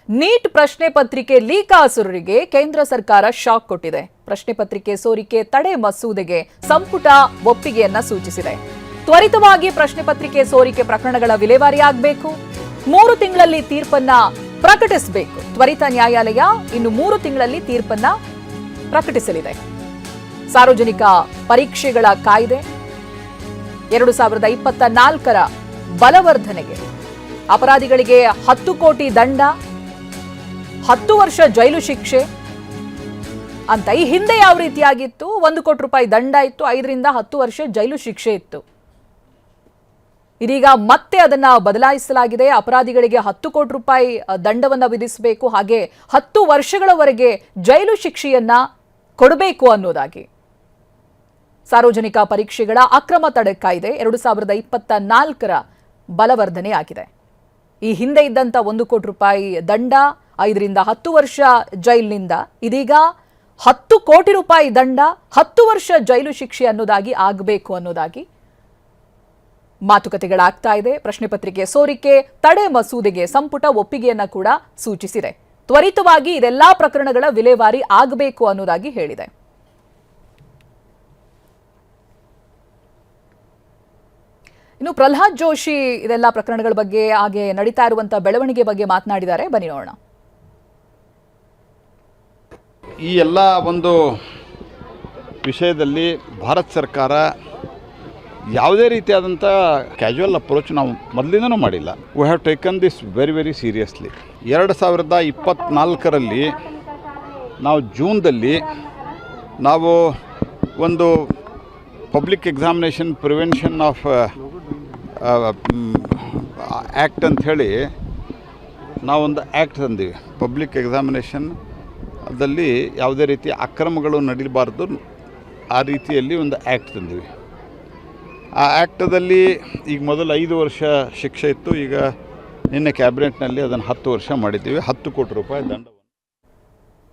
Neat ಪ್ರಶ್ನೆ ಪತ್ರಿಕೆ ಲೀಕಾಸುರರಿಗೆ ಕೇಂದ್ರ ಸರ್ಕಾರ ಶಾಕ್ ಕೊಟ್ಟಿದೆ. ಪ್ರಶ್ನೆ ಪತ್ರಿಕೆ ಸೋರಿಕೆ ತಡೆ ಮಸೂದೆಗೆ ಸಂಪುಟ ಒಪ್ಪಿಗೆಯನ್ನ ಸೂಚಿಸಿದೆ. ತ್ವರಿತವಾಗಿ ಪ್ರಶ್ನೆ ಪತ್ರಿಕೆ ಸೋರಿಕೆ ಪ್ರಕರಣಗಳ ವಿಲೇವಾರಿ ಆಗಬೇಕು. 3 ತಿಂಗಳಲ್ಲಿ ತೀರ್ಪನ್ನ ಪ್ರಕಟಿಸಬೇಕು. ತ್ವರಿತ ನ್ಯಾಯಾಲಯ ಇನ್ನು 3 ತಿಂಗಳಲ್ಲಿ ತೀರ್ಪನ್ನ ಪ್ರಕಟಿಸಲಿದೆ. ಸಾರ್ವಜನಿಕ ಪರೀಕ್ಷೆಗಳ ಕಾಯ್ದೆ 2024ರ ಬಲವರ್ಧನೆಗೆ ಅಪರಾಧಿಗಳಿಗೆ 10 ಕೋಟಿ ದಂಡ, 10 ವರ್ಷ ಜೈಲು ಶಿಕ್ಷೆ ಅಂತ. ಈ ಹಿಂದೆ ಯಾವ ರೀತಿಯಾಗಿತ್ತು? 1 ಕೋಟಿ ರೂಪಾಯಿ ದಂಡ ಇತ್ತು, 5 ರಿಂದ 10 ವರ್ಷ ಜೈಲು ಶಿಕ್ಷೆ ಇತ್ತು. ಇದೀಗ ಮತ್ತೆ ಅದನ್ನ ಬದಲಾಯಿಸಲಾಗಿದೆ. ಅಪರಾಧಿಗಳಿಗೆ 10 ಕೋಟಿ ರೂಪಾಯಿ ದಂಡವನ್ನ ವಿಧಿಸಬೇಕು, ಹಾಗೆ 10 ವರ್ಷಗಳವರೆಗೆ ಜೈಲು ಶಿಕ್ಷೆಯನ್ನ ಕೊಡಬೇಕು ಅನ್ನೋದಾಗಿ. ಸಾರ್ವಜನಿಕ ಪರೀಕ್ಷೆಗಳ ಅಕ್ರಮ ತಡೆ ಕಾಯ್ದೆ 2024ರ ಬಲವರ್ಧನೆ ಆಗಿದೆ. ಈ ಹಿಂದೆ ಇದ್ದಂತ 1 ಕೋಟಿ ರೂಪಾಯಿ ದಂಡ, 5 ರಿಂದ 10 ವರ್ಷ ಜೈಲಿನಿಂದ ಇದೀಗ 10 ಕೋಟಿ ರೂಪಾಯಿ ದಂಡ, 10 ವರ್ಷ ಜೈಲು ಶಿಕ್ಷೆ ಅನ್ನೋದಾಗಿ ಆಗಬೇಕು ಅನ್ನೋದಾಗಿ ಮಾತುಕತೆಗಳಾಗ್ತಾ ಇದೆ. ಪ್ರಶ್ನೆ ಪತ್ರಿಕೆ ಸೋರಿಕೆ ತಡೆ ಮಸೂದೆಗೆ ಸಂಪುಟ ಒಪ್ಪಿಗೆಯನ್ನ ಕೂಡ ಸೂಚಿಸಿದೆ. ತ್ವರಿತವಾಗಿ ಇದೆಲ್ಲಾ ಪ್ರಕರಣಗಳ ವಿಲೇವಾರಿ ಆಗಬೇಕು ಅನ್ನೋದಾಗಿ ಹೇಳಿದೆ. ಇನ್ನು ಪ್ರಹ್ಲಾದ್ ಜೋಶಿ ಇದೆಲ್ಲ ಪ್ರಕರಣಗಳ ಬಗ್ಗೆ, ಹಾಗೆ ನಡೀತಾ ಇರುವಂತಹ ಬೆಳವಣಿಗೆ ಬಗ್ಗೆ ಮಾತನಾಡಿದ್ದಾರೆ. ಬನ್ನಿ ನೋಡೋಣ. ಈ ಎಲ್ಲ ಒಂದು ವಿಷಯದಲ್ಲಿ ಭಾರತ ಸರ್ಕಾರ ಯಾವುದೇ ರೀತಿಯಾದಂಥ ಕ್ಯಾಶುವಲ್ ಅಪ್ರೋಚ್ ನಾವು ಮೊದಲಿಂದನೂ ಮಾಡಿಲ್ಲ. We have taken this very very seriously. 2024ರಲ್ಲಿ ನಾವು ಜೂನ್ದಲ್ಲಿ ನಾವು ಒಂದು public examination prevention of act ಅಂಥೇಳಿ ನಾವೊಂದು ಆ್ಯಕ್ಟ್ ತಂದೀವಿ. ಪಬ್ಲಿಕ್ ಎಕ್ಸಾಮಿನೇಷನ್ದಲ್ಲಿ ಯಾವುದೇ ರೀತಿ ಅಕ್ರಮಗಳು ನಡೀಬಾರ್ದು, ಆ ರೀತಿಯಲ್ಲಿ ಒಂದು ಆ್ಯಕ್ಟ್ ತಂದೀವಿ. ಆ ಆ್ಯಕ್ಟದಲ್ಲಿ ಈಗ ಮೊದಲು 5 ವರ್ಷ ಶಿಕ್ಷೆ ಇತ್ತು. ಈಗ ನಿನ್ನೆ ಕ್ಯಾಬಿನೆಟ್ನಲ್ಲಿ ಅದನ್ನು 10 ವರ್ಷ ಮಾಡಿದ್ದೀವಿ. 10 ಕೋಟಿ ರೂಪಾಯಿ ದಂಡ.